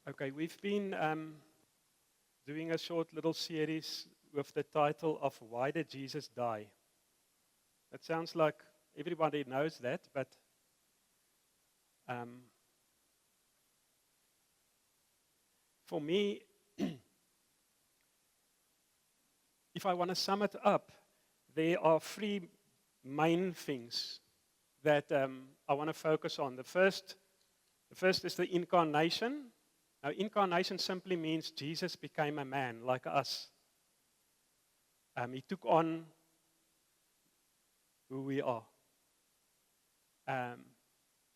Okay, we've been doing a short little series with the title of Why Did Jesus Die? It sounds like everybody knows that, but um, for me, if I want to sum it up, there are three main things that I want to focus on. The first is the incarnation. Now, incarnation simply means Jesus became a man like us. He took on who we are.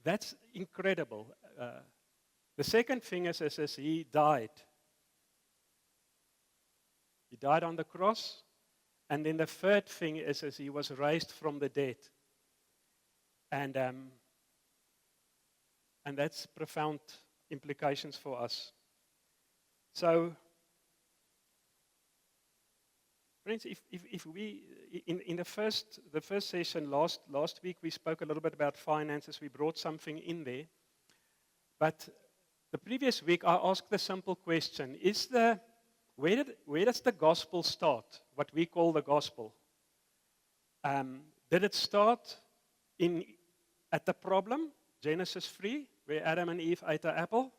That's incredible. The second thing is he died. He died on the cross. And then the third thing is he was raised from the dead. And that's profound implications for us. So, friends, if we in the first session last week we spoke a little bit about finances. We brought something in there, but the previous week I asked the simple question: where does the gospel start? What we call the gospel. Did it start at the problem, Genesis 3, where Adam and Eve ate an apple?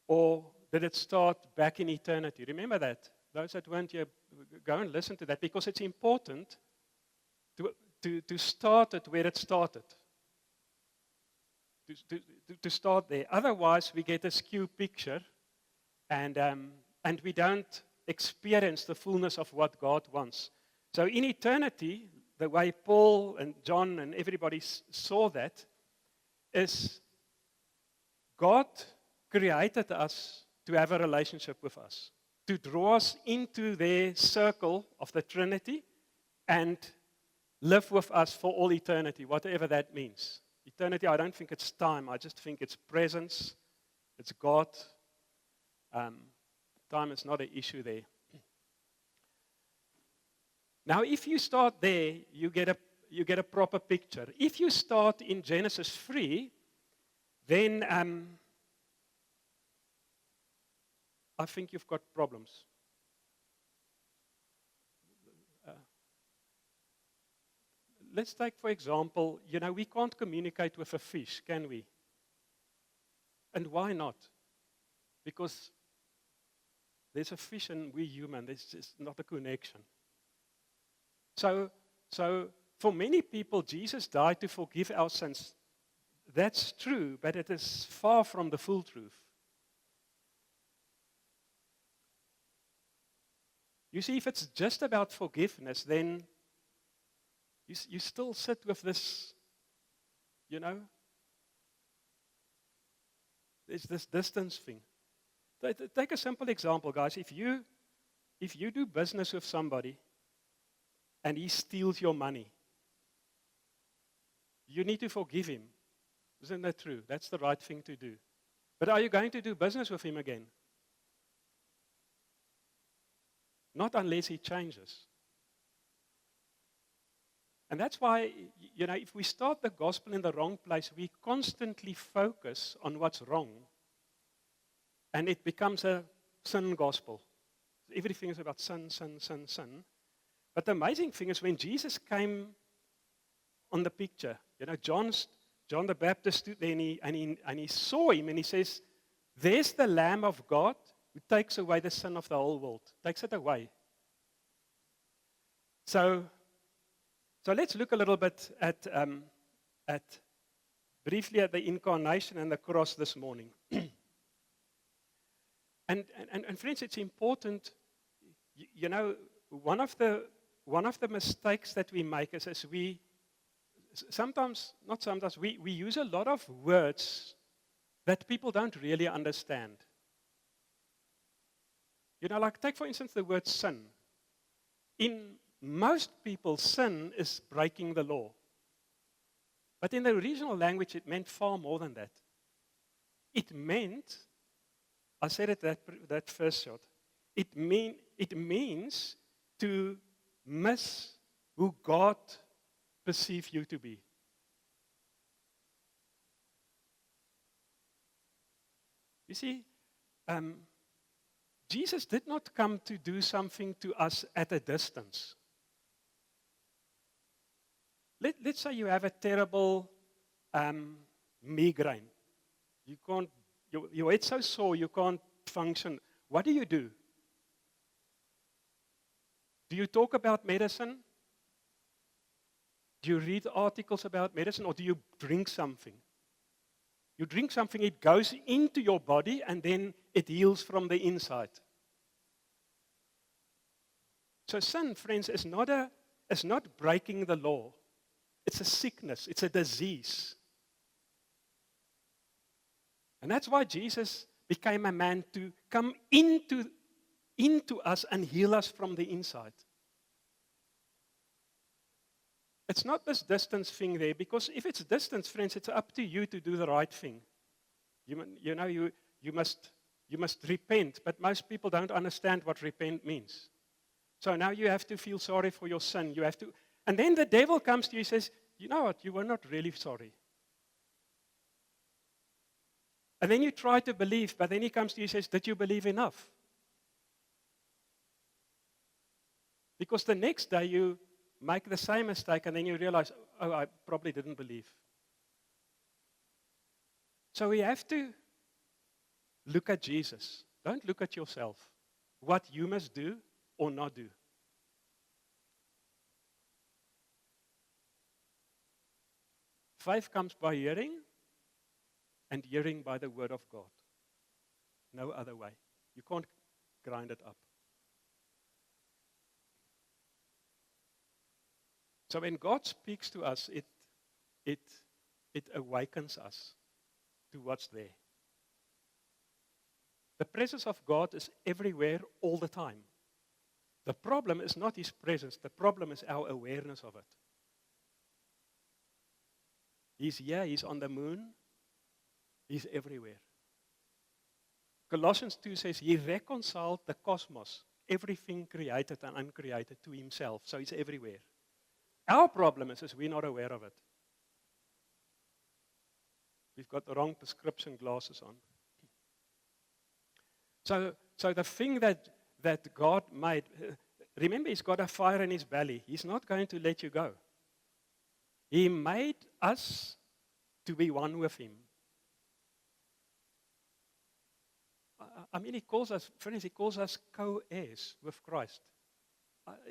Or did it start back in eternity? Remember that? Those that weren't here, go and listen to that, because it's important to start it where it started. To start there. Otherwise, we get a skewed picture, and we don't experience the fullness of what God wants. So in eternity, the way Paul and John and everybody saw that is God created us to have a relationship with us, to draw us into their circle of the Trinity and live with us for all eternity, whatever that means. Eternity, I don't think it's time. I just think it's presence. It's God. Time is not an issue there. Now, if you start there, you get a proper picture. If you start in Genesis 3, then I think you've got problems. Let's take, for example, we can't communicate with a fish, can we? And why not? Because there's a fish and we're human. There's just not a connection. So for many people, Jesus died to forgive our sins. That's true, but it is far from the full truth. You see, if it's just about forgiveness, then you still sit with this, there's this distance thing. Take a simple example, guys. If you do business with somebody and he steals your money, you need to forgive him. Isn't that true? That's the right thing to do. But are you going to do business with him again? Not unless he changes. And that's why, if we start the gospel in the wrong place, we constantly focus on what's wrong. And it becomes a sin gospel. Everything is about sin, sin, sin, sin. But the amazing thing is when Jesus came on the picture, John the Baptist stood there and he saw him and he says, there's the Lamb of God who takes away the sin of the whole world. Takes it away. So let's look a little bit at briefly at the incarnation and the cross this morning. And friends, it's important. One of the mistakes that we make is we use a lot of words that people don't really understand. Like take for instance the word sin. In most people, sin is breaking the law. But in the original language, it meant far more than that. It meant, I said it that first shot, it means to miss who God perceives you to be. You see, Jesus did not come to do something to us at a distance. Let's say you have a terrible migraine. You can't, your head's so sore you can't function. What do? Do you talk about medicine? Do you read articles about medicine, or do you drink something? You drink something, it goes into your body, and then it heals from the inside. So sin, friends, is not breaking the law. It's a sickness. It's a disease. And that's why Jesus became a man, to come into us and heal us from the inside. It's not this distance thing there, because if it's distance, friends, it's up to you to do the right thing. You must repent, but most people don't understand what repent means. So now you have to feel sorry for your sin. You have to, and then the devil comes to you and says, you know what, you were not really sorry. And then you try to believe, but then he comes to you and says, did you believe enough? Because the next day you make the same mistake, and then you realize, oh, I probably didn't believe. So we have to look at Jesus. Don't look at yourself. What you must do or not do. Faith comes by hearing, and hearing by the word of God. No other way. You can't grind it up. So when God speaks to us, it awakens us to what's there. The presence of God is everywhere all the time. The problem is not His presence. The problem is our awareness of it. He's here. He's on the moon. He's everywhere. Colossians 2 says He reconciled the cosmos, everything created and uncreated, to Himself. So He's everywhere. Our problem is we're not aware of it. We've got the wrong prescription glasses on. So the thing that God made, remember, He's got a fire in His belly. He's not going to let you go. He made us to be one with Him. I mean, He calls us, friends, He calls us co-heirs with Christ.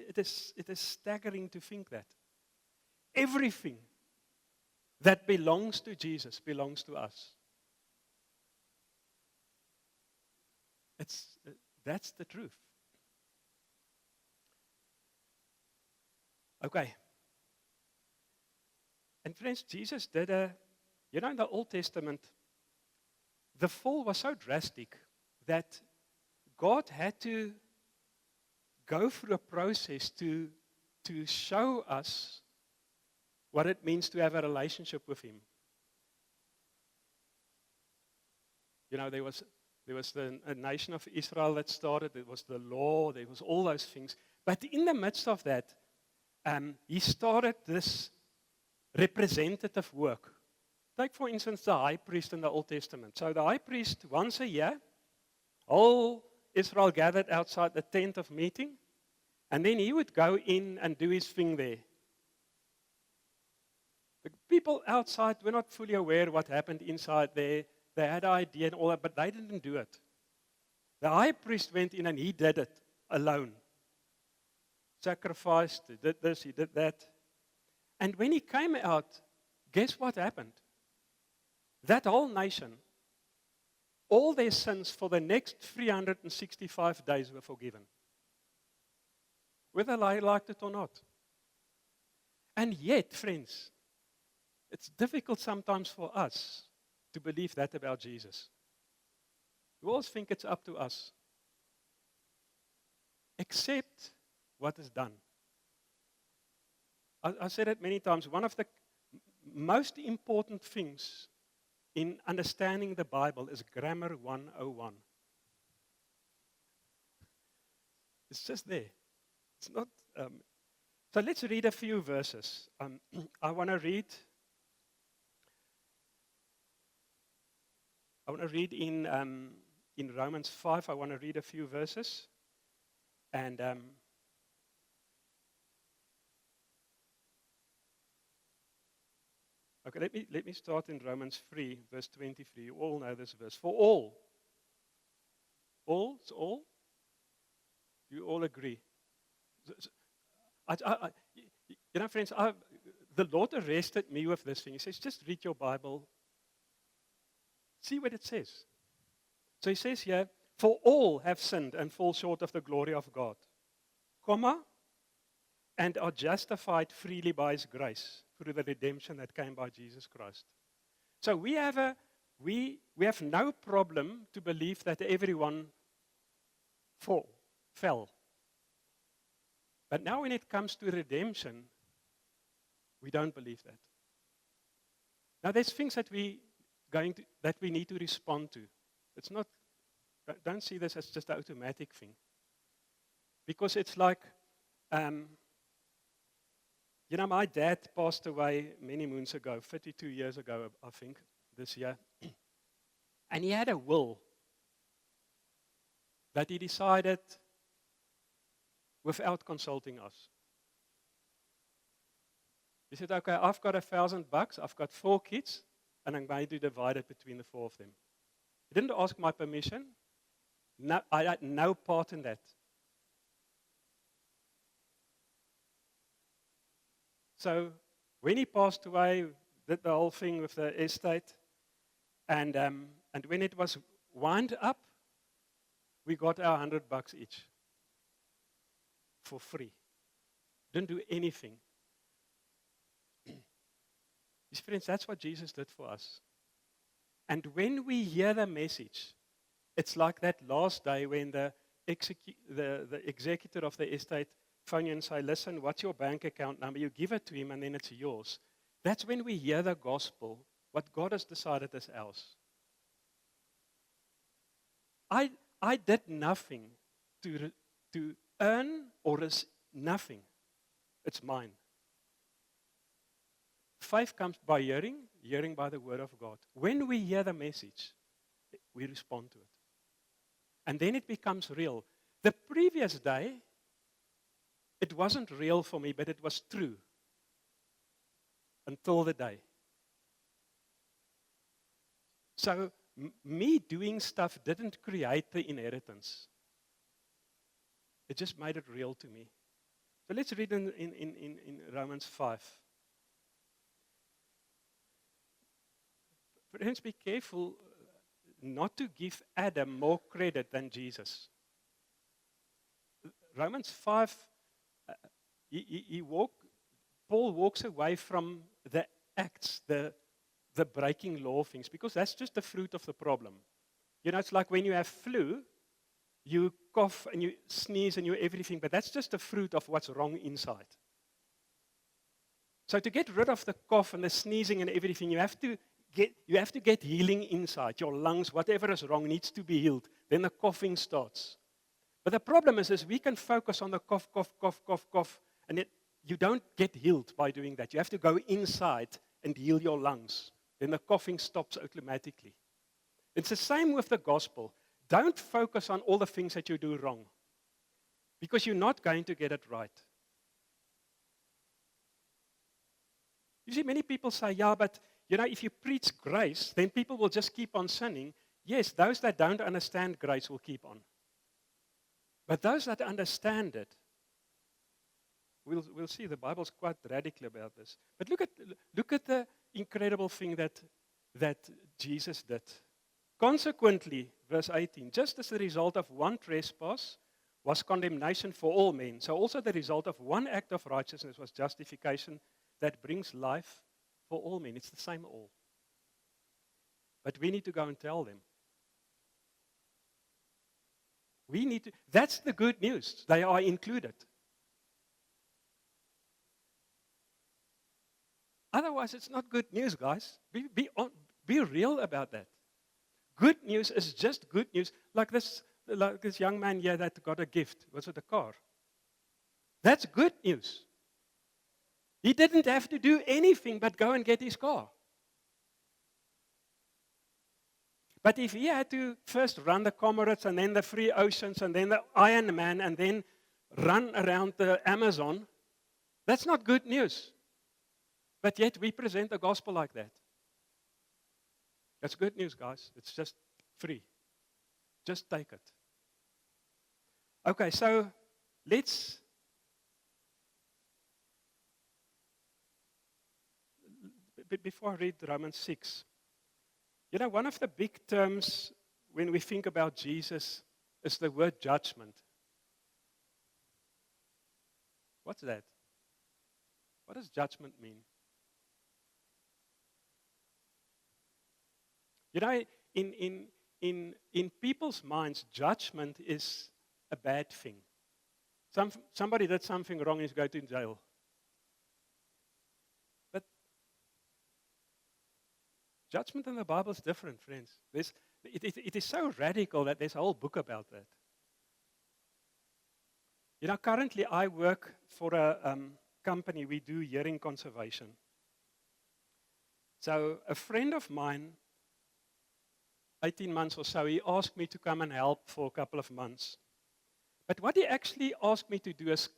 It is staggering to think that. Everything that belongs to Jesus belongs to us. That's the truth. Okay. And friends, Jesus did in the Old Testament, the fall was so drastic that God had to go through a process to show us what it means to have a relationship with Him. There was a nation of Israel that started. There was the law. There was all those things. But in the midst of that, He started this representative work. Take, for instance, the high priest in the Old Testament. So the high priest, once a year, all Israel gathered outside the tent of meeting, and then he would go in and do his thing there. The people outside were not fully aware what happened inside there. They had an idea and all that, but they didn't do it. The high priest went in and he did it alone. Sacrificed, he did this, he did that. And when he came out, guess what happened? That whole nation, all their sins for the next 365 days were forgiven. Whether they liked it or not. And yet, friends, it's difficult sometimes for us to believe that about Jesus. We always think it's up to us. Accept what is done. I said it many times. One of the most important things in understanding the Bible is Grammar 101. It's just there. It's not. So let's read a few verses. I want to read in in Romans 5. I want to read a few verses. And okay, let me start in Romans 3, verse 23. You all know this verse. For all, it's all. You all agree. You know, friends, the Lord arrested me with this thing. He says, just read your Bible. See what it says. So he says here, for all have sinned and fall short of the glory of God, comma, and are justified freely by his grace through the redemption that came by Jesus Christ. So we have no problem to believe that everyone fell. But now when it comes to redemption, we don't believe that. Now there's things that we need to respond to. It's not, don't see this as just an automatic thing. Because it's like, you know, my dad passed away many moons ago, 32 years ago, I think, this year. And he had a will that he decided without consulting us. He said, okay, I've got $1,000, I've got 4 kids, and I'm going to divide it between the 4 of them. He didn't ask my permission. No, I had no part in that. So when he passed away, did the whole thing with the estate, and when it was wound up, we got our $100 each for free. Didn't do anything. His friends, that's what Jesus did for us. And when we hear the message, it's like that last day when the executor of the estate phone you and say, listen, what's your bank account number? You give it to him and then it's yours. That's when we hear the gospel, what God has decided is ours. I did nothing to earn or is nothing. It's mine. Faith comes by hearing, hearing by the word of God. When we hear the message, we respond to it. And then it becomes real. The previous day, it wasn't real for me, but it was true. Until the day. So, me doing stuff didn't create the inheritance. It just made it real to me. So let's read in Romans 5. Friends, be careful not to give Adam more credit than Jesus. Romans 5, Paul walks away from the acts, the breaking law things, because that's just the fruit of the problem. You know, it's like when you have flu, you cough and you sneeze and you everything, but that's just the fruit of what's wrong inside. So to get rid of the cough and the sneezing and everything, you have to get healing inside. Your lungs, whatever is wrong, needs to be healed. Then the coughing starts. But the problem is we can focus on the cough, and you don't get healed by doing that. You have to go inside and heal your lungs. Then the coughing stops automatically. It's the same with the gospel. Don't focus on all the things that you do wrong, because you're not going to get it right. You see, many people say, yeah, but you know, if you preach grace, then people will just keep on sinning. Yes, those that don't understand grace will keep on. But those that understand it, we'll see the Bible's quite radical about this. But look at the incredible thing that Jesus did. Consequently, verse 18, just as the result of one trespass was condemnation for all men, so also the result of one act of righteousness was justification that brings life for all men. It's the same all. But we need to go and tell them. That's the good news. They are included. Otherwise, it's not good news, guys. Be real about that. Good news is just good news. Like this young man here that got a gift. Was it a car? That's good news. He didn't have to do anything but go and get his car. But if he had to first run the Comrades and then the Free Oceans and then the Iron Man and then run around the Amazon, that's not good news. But yet we present the gospel like that. That's good news, guys. It's just free. Just take it. Okay, so let's before I read Romans 6, one of the big terms when we think about Jesus is the word judgment. What's that? What does judgment mean? In people's minds, judgment is a bad thing. Somebody did something wrong and is going to jail. But judgment in the Bible is different, friends. It is so radical that there's a whole book about that. Currently I work for a company. We do hearing conservation. So a friend of mine, 18 months or so, he asked me to come and help for a couple of months. But what he actually asked me to do is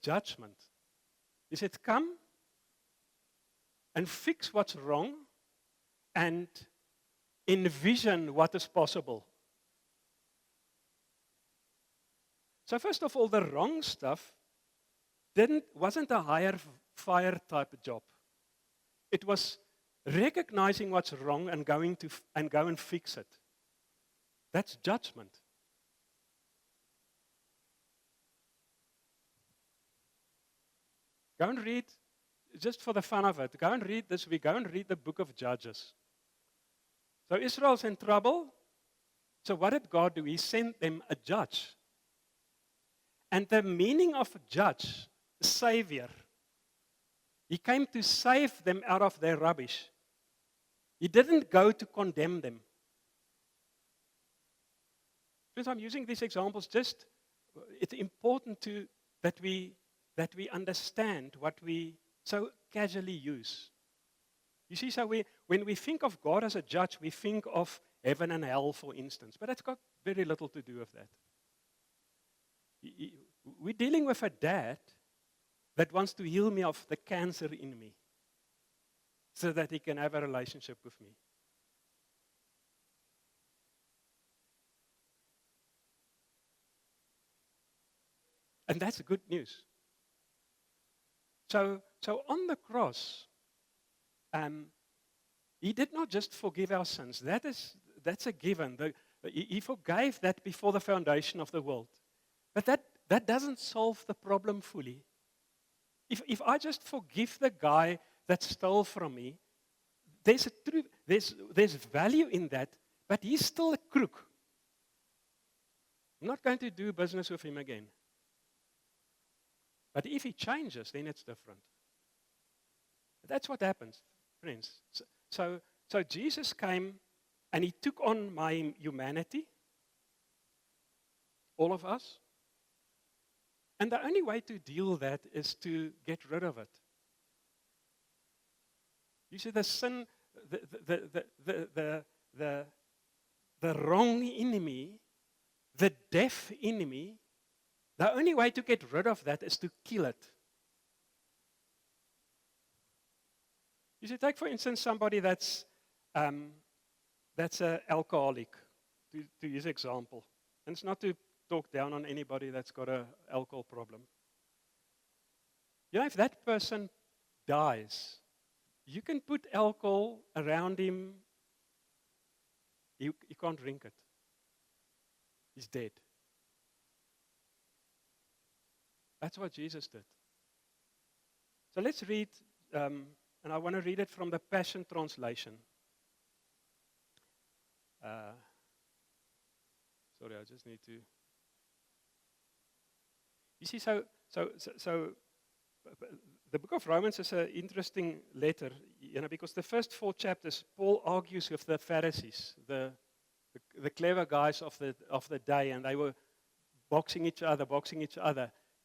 judgment. He said, come and fix what's wrong and envision what is possible. So first of all, the wrong stuff wasn't a hire fire type of job. It was recognizing what's wrong and go and fix it. That's judgment. Go and read, just for the fun of it, go and read this week, go and read the book of Judges. So Israel's in trouble. So what did God do? He sent them a judge. And the meaning of judge, savior, he came to save them out of their rubbish. He didn't go to condemn them. Friends, I'm using these examples it's important that we understand what we so casually use. You see, so when we think of God as a judge, we think of heaven and hell, for instance. But that's got very little to do with that. We're dealing with a dad that wants to heal me of the cancer in me so that he can have a relationship with me. And that's good news. So on the cross, he did not just forgive our sins. That's a given. He forgave that before the foundation of the world. But that doesn't solve the problem fully. If I just forgive the guy that stole from me, there's value in that, but he's still a crook. I'm not going to do business with him again. But if he changes, then it's different. That's what happens, friends. So Jesus came and he took on my humanity, all of us. And the only way to deal with that is to get rid of it. You see, the sin, the wrong enemy, the deaf enemy, the only way to get rid of that is to kill it. You see, take for instance somebody that's an alcoholic, to use example. And it's not to talk down on anybody that's got an alcohol problem. If that person dies, you can put alcohol around him. You can't drink it. He's dead. That's what Jesus did. So let's read, and I want to read it from the Passion Translation. Sorry, I just need to. You see, so the book of Romans is an interesting letter, because the first 4 chapters, Paul argues with the Pharisees, the clever guys of the day, and they were boxing each other.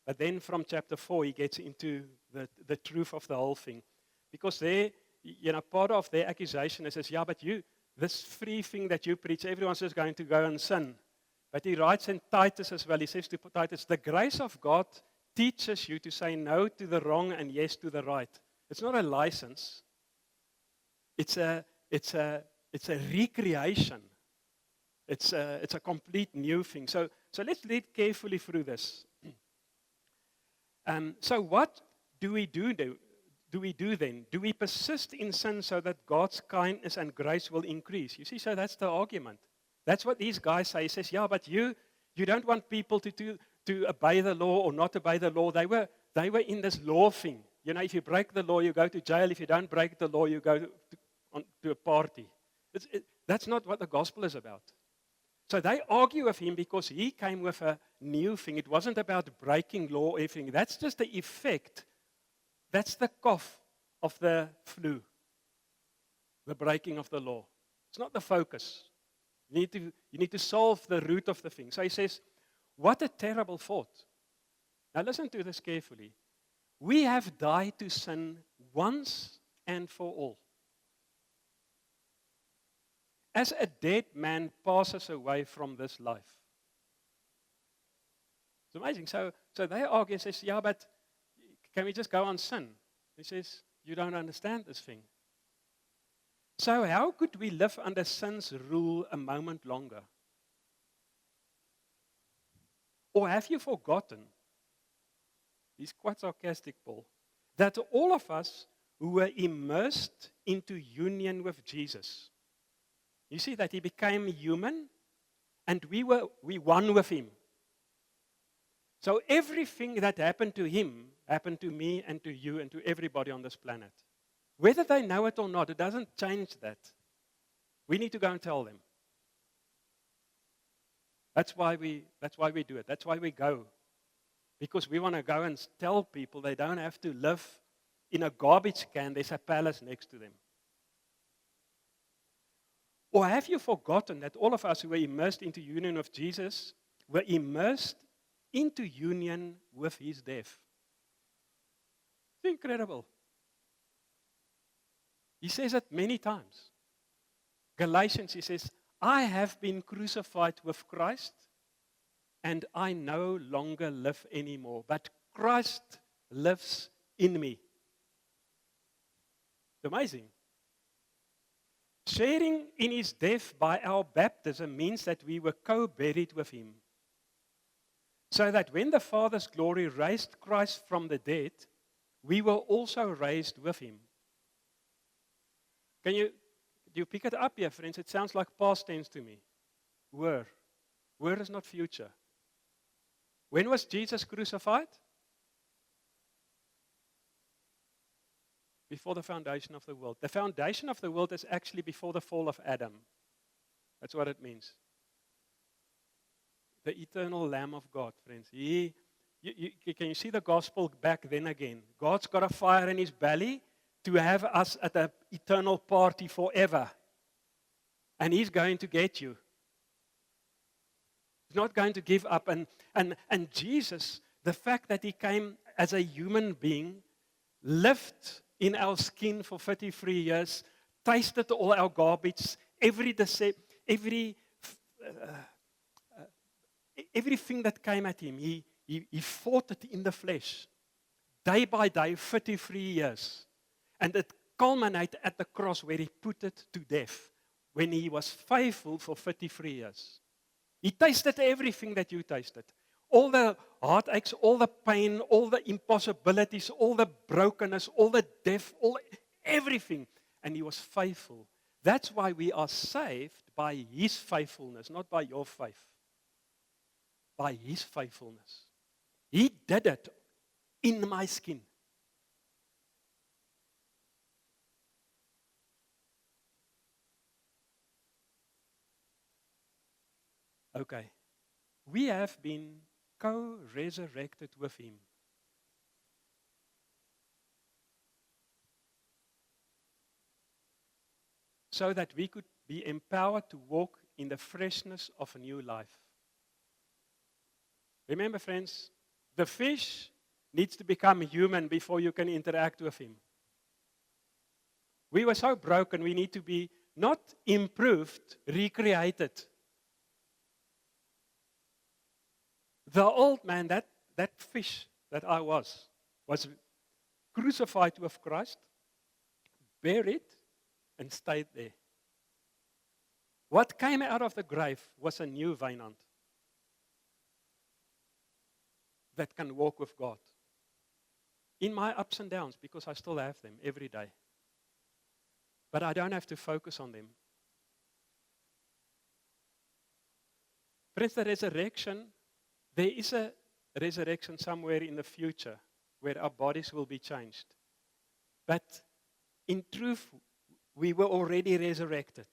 But then from chapter 4, he gets into the truth of the whole thing. Because part of their accusation is, but this free thing that you preach, everyone's just going to go and sin. But he writes in Titus as well, he says to Titus, the grace of God teaches you to say no to the wrong and yes to the right. It's not a license. It's a recreation. It's a complete new thing. So let's read carefully through this. So what do we do then? Do we persist in sin so that God's kindness and grace will increase? You see, so that's the argument. That's what these guys say. He says, yeah, but you don't want people to obey the law or not obey the law. They were in this law thing. You know, if you break the law, you go to jail. If you don't break the law, you go to a party. That's not what the gospel is about. So they argue with him because he came with a new thing. It wasn't about breaking law or anything. That's just the effect. That's the cough of the flu, the breaking of the law. It's not the focus. You need to solve the root of the thing. So he says, what a terrible thought. Now listen to this carefully. We have died to sin once and for all. As a dead man passes away from this life. It's amazing. So they argue and says, yeah, but can we just go on sin? He says, you don't understand this thing. So how could we live under sin's rule a moment longer? Or have you forgotten, he's quite sarcastic, Paul, that all of us who were immersed into union with Jesus, you see that he became human and we won with him. So everything that happened to him happened to me and to you and to everybody on this planet. Whether they know it or not, it doesn't change that. We need to go and tell them. That's why we do it. That's why we go. Because we want to go and tell people they don't have to live in a garbage can. There's a palace next to them. Or have you forgotten that all of us who were immersed into union with Jesus were immersed into union with his death? It's incredible. He says it many times. Galatians, he says, I have been crucified with Christ, and I no longer live anymore, but Christ lives in me. It's amazing. Sharing in his death by our baptism means that we were co-buried with him. So that when the Father's glory raised Christ from the dead, we were also raised with him. Do you pick it up here, friends? It sounds like past tense to me. Were. Were is not future. When was Jesus crucified? Before the foundation of the world. The foundation of the world is actually before the fall of Adam. That's what it means. The eternal Lamb of God, friends. Can you see the gospel back then again? God's got a fire in his belly to have us at an eternal party forever. And he's going to get you. He's not going to give up. And Jesus, the fact that he came as a human being, lived in our skin for 33 years, tasted all our garbage, everything that came at him, he fought it in the flesh. Day by day, 33 years. And it culminated at the cross where he put it to death, when he was faithful for 33 years. He tasted everything that you tasted. All the heartaches, all the pain, all the impossibilities, all the brokenness, all the death, everything. And he was faithful. That's why we are saved by his faithfulness, not by your faith. By his faithfulness. He did it in my skin. Okay. We have been co-resurrected with him. So that we could be empowered to walk in the freshness of a new life. Remember, friends, the fish needs to become human before you can interact with him. We were so broken, we need to be not improved, recreated. The old man, that fish that I was crucified with Christ, buried, and stayed there. What came out of the grave was a new Wynand that can walk with God. In my ups and downs, because I still have them every day. But I don't have to focus on them. Friends, the resurrection, there is a resurrection somewhere in the future where our bodies will be changed. But in truth, we were already resurrected.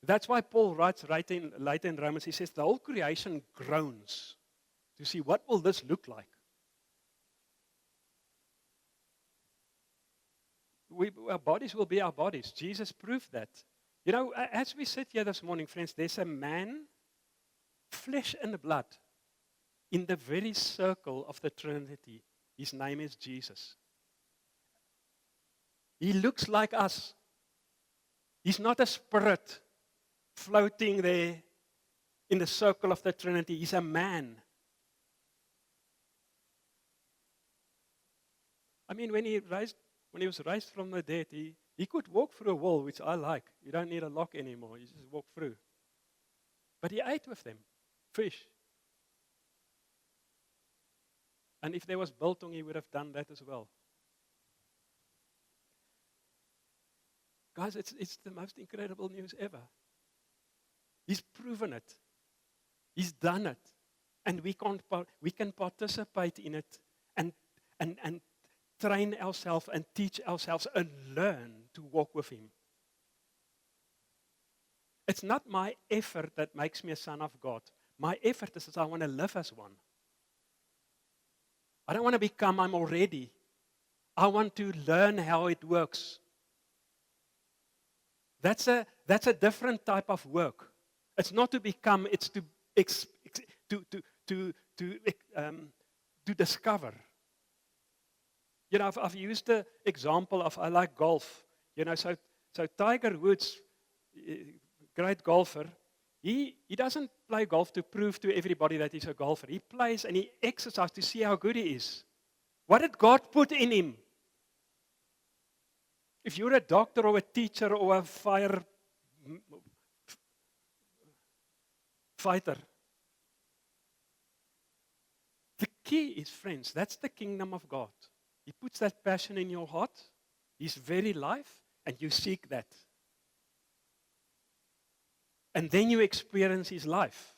That's why Paul writes later in Romans, he says, the whole creation groans to see what will this look like. Our bodies will be our bodies. Jesus proved that. You know, as we sit here this morning, friends, there's a man, flesh and blood, in the very circle of the Trinity. His name is Jesus. He looks like us. He's not a spirit floating there in the circle of the Trinity. He's a man. I mean, when he was raised from the dead, he could walk through a wall, which I like. You don't need a lock anymore. You just walk through. But he ate with them, fish. And if there was biltong, he would have done that as well. Guys, it's the most incredible news ever. He's proven it. He's done it. And we can participate in it and train ourselves and teach ourselves and learn to walk with him. It's not my effort that makes me a son of God. My effort is that I want to live as one. I don't want to become, I'm already. I want to learn how it works. That's a different type of work. It's not to become, it's to discover. You know, I've used the example of I like golf. You know, so Tiger Woods, great golfer, he doesn't play golf to prove to everybody that he's a golfer. He plays and he exercises to see how good he is. What did God put in him? If you're a doctor or a teacher or a fighter, the key is, friends, that's the kingdom of God. He puts that passion in your heart, his very life, and you seek that. And then you experience his life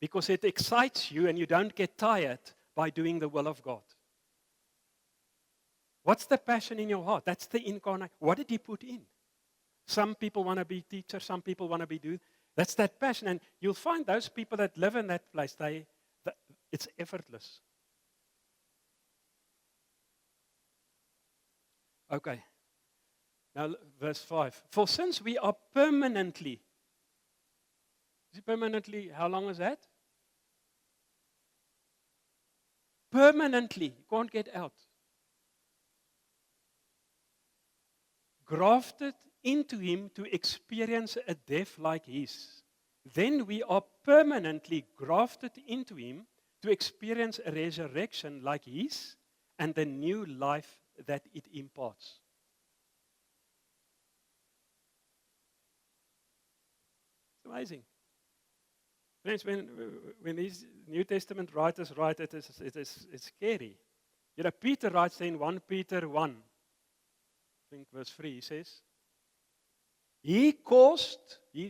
because it excites you and you don't get tired by doing the will of God. What's the passion in your heart? That's the incarnate. What did he put in? Some people want to be teachers, some people want to be that's that passion. And you'll find those people that live in that place, it's effortless. Okay. Now, verse 5. For since we are permanently, how long is that? Permanently, you can't get out. Grafted into him to experience a death like his. Then we are permanently grafted into him to experience a resurrection like his and the new life that it imparts. It's amazing. Friends, when these New Testament writers write it, it's scary. You know, Peter writes in 1 Peter 1, I think verse 3, he says,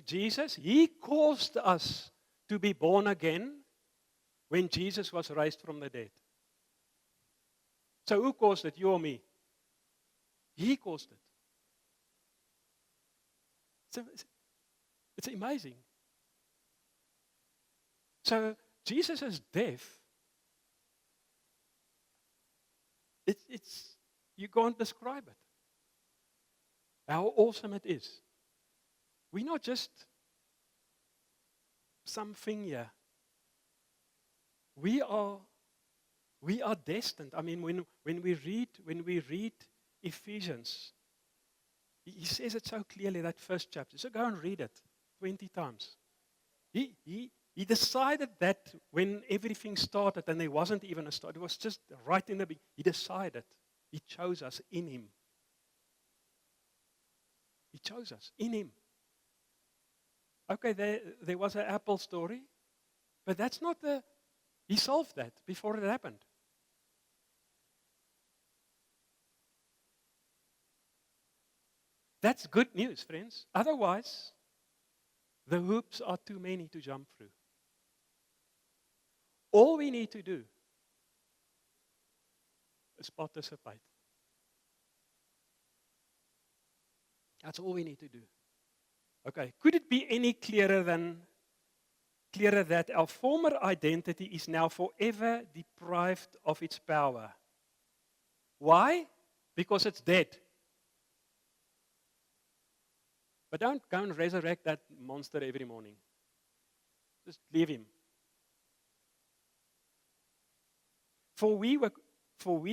Jesus caused us to be born again when Jesus was raised from the dead. So who caused it? You or me? He caused it. It's amazing. So Jesus' death, you can't describe it. How awesome it is. We're not just something here. We are destined. I mean, when we read Ephesians, He says it so clearly, that first chapter. So go and read it 20 times. He decided that when everything started, and there wasn't even a start, it was just right in the beginning. He decided. He chose us in Him. He chose us in Him. Okay, there was an Apple story, but that's not the... He solved that before it happened. That's good news, friends. Otherwise, the hoops are too many to jump through. All we need to do is participate. That's all we need to do. Okay, could it be any clearer that our former identity is now forever deprived of its power? Why? Because it's dead. But don't go and resurrect that monster every morning. Just leave him. For we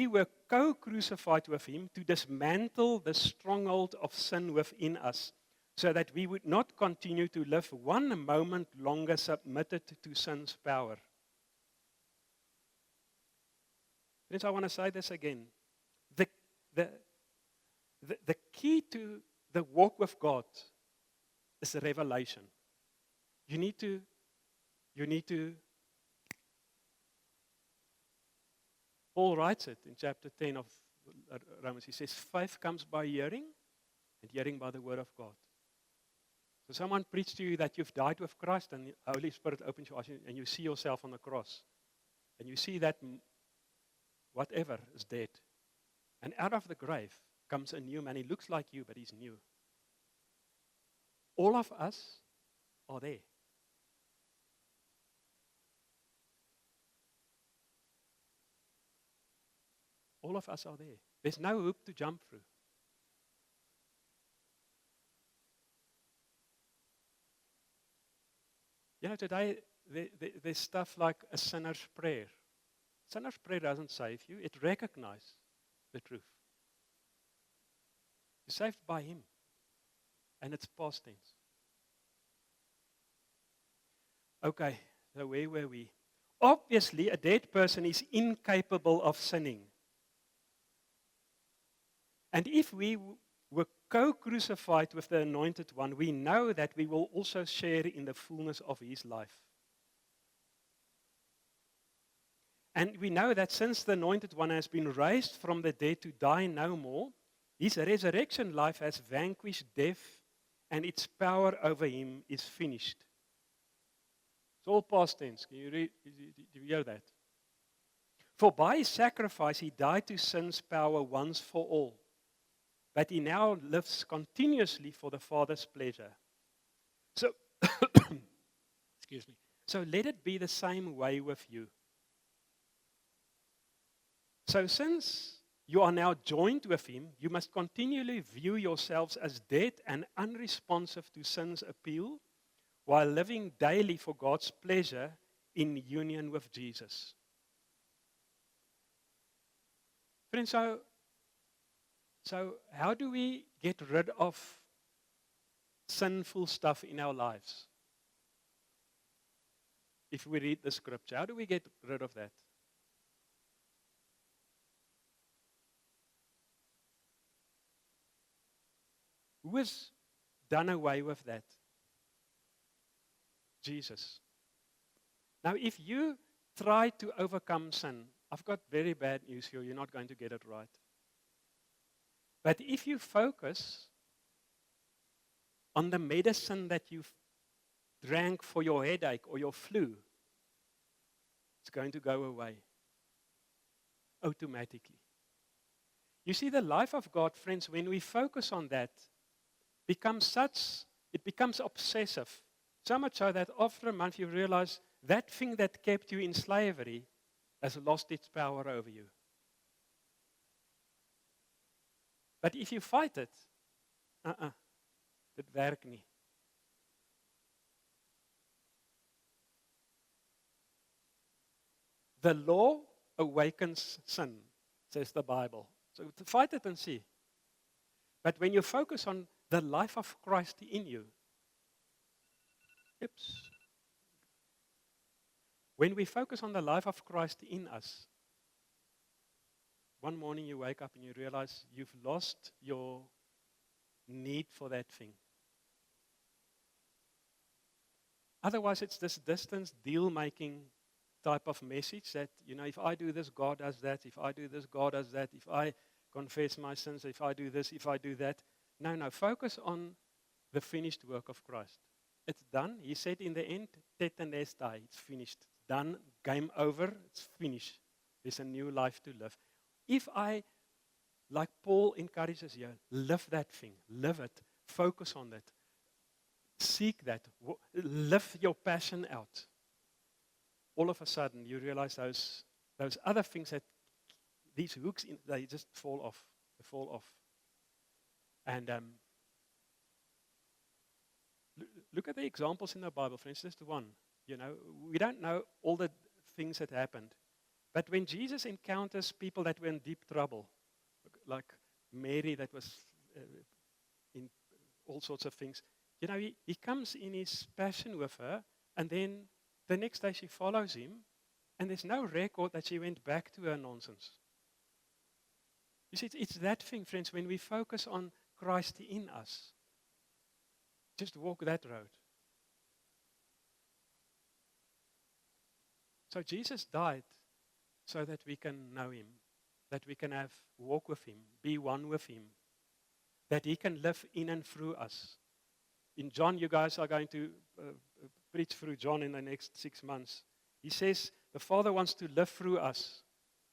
were co-crucified with Him to dismantle the stronghold of sin within us, so that we would not continue to live one moment longer submitted to sin's power. Friends, I want to say this again. The key to the walk with God is a revelation. You need to Paul writes it in chapter 10 of Romans. He says, faith comes by hearing, and hearing by the word of God. So someone preached to you that you've died with Christ, and the Holy Spirit opens your eyes, and you see yourself on the cross. And you see that whatever is dead. And out of the grave comes a new man. He looks like you, but he's new. All of us are there. All of us are there. There's no hoop to jump through. You know, today there's stuff like a sinner's prayer. Sinner's prayer doesn't save you. It recognizes the truth. You're saved by Him. And it's past tense. Okay, so where were we? Obviously, a dead person is incapable of sinning. And if we were co-crucified with the Anointed One, we know that we will also share in the fullness of His life. And we know that since the Anointed One has been raised from the dead to die no more, His resurrection life has vanquished death, and its power over Him is finished. It's all past tense. Can you read? Do you hear that? For by His sacrifice He died to sin's power once for all. But He now lives continuously for the Father's pleasure. So, excuse me. So let it be the same way with you. So since you are now joined with Him, you must continually view yourselves as dead and unresponsive to sin's appeal, while living daily for God's pleasure in union with Jesus. Friends, so how do we get rid of sinful stuff in our lives? If we read the scripture, how do we get rid of that? Who has done away with that? Jesus. Now, if you try to overcome sin, I've got very bad news for you. You're not going to get it right. But if you focus on the medicine that you've drank for your headache or your flu, it's going to go away automatically. You see, the life of God, friends, when we focus on that, it becomes obsessive. So much so that after a month you realize that thing that kept you in slavery has lost its power over you. But if you fight it, dit werk nie. The law awakens sin, says the Bible. So fight it and see. But when you focus on the life of Christ in you, oops. When we focus on the life of Christ in us, one morning you wake up and you realize you've lost your need for that thing. Otherwise, it's this distance deal-making type of message that, if I do this, God does that. If I do this, God does that. If I confess my sins, if I do this, if I do that. No, focus on the finished work of Christ. It's done. He said in the end, tetelestai, it's finished. It's done. Game over. It's finished. There's a new life to live. If I, like Paul encourages here, live that thing. Live it. Focus on that. Seek that. Live your passion out. All of a sudden, you realize those other things that these hooks, they just fall off. They fall off. And look at the examples in the Bible. For instance, the one, we don't know all the things that happened. But when Jesus encounters people that were in deep trouble, like Mary that was in all sorts of things, he comes in his passion with her, and then the next day she follows him, and there's no record that she went back to her nonsense. You see, it's that thing, friends, when we focus on Christ in us, just walk that road. So Jesus died so that we can know him, that we can walk with him, be one with him, that he can live in and through us. In John, you guys are going to preach through John in the next 6 months. He says the Father wants to live through us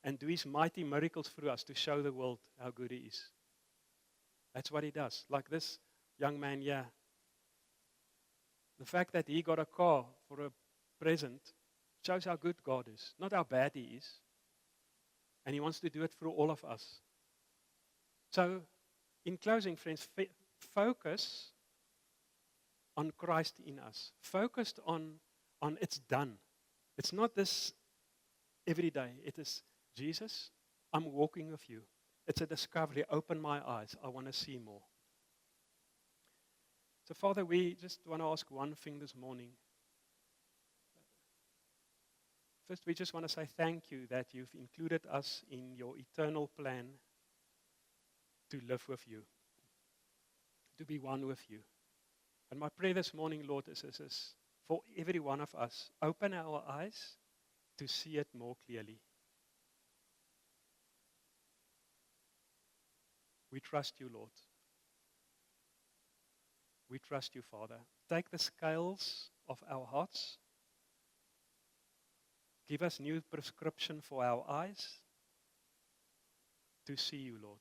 and do his mighty miracles through us to show the world how good he is. That's what he does. Like this young man here. The fact that he got a car for a present shows how good God is, not how bad he is. And he wants to do it through all of us. So, in closing, friends, focus on Christ in us. Focused on it's done. It's not this every day. It is, Jesus, I'm walking with you. It's a discovery. Open my eyes. I want to see more. So, Father, we just want to ask one thing this morning. First, we just want to say thank you that you've included us in your eternal plan to live with you, to be one with you. And my prayer this morning, Lord, is for every one of us, open our eyes to see it more clearly. We trust you, Lord. We trust you, Father. Take the scales of our hearts. Give us new prescription for our eyes to see you, Lord.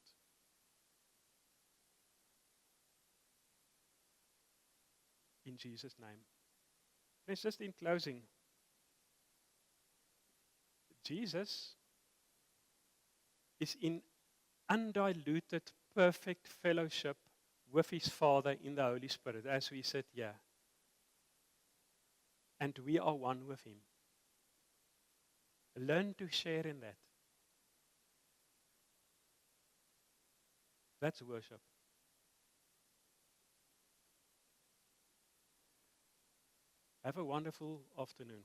In Jesus' name. Friends, just in closing, Jesus is in undiluted, perfect fellowship with his Father in the Holy Spirit, as we sit here. And we are one with him. Learn to share in that. That's worship. Have a wonderful afternoon.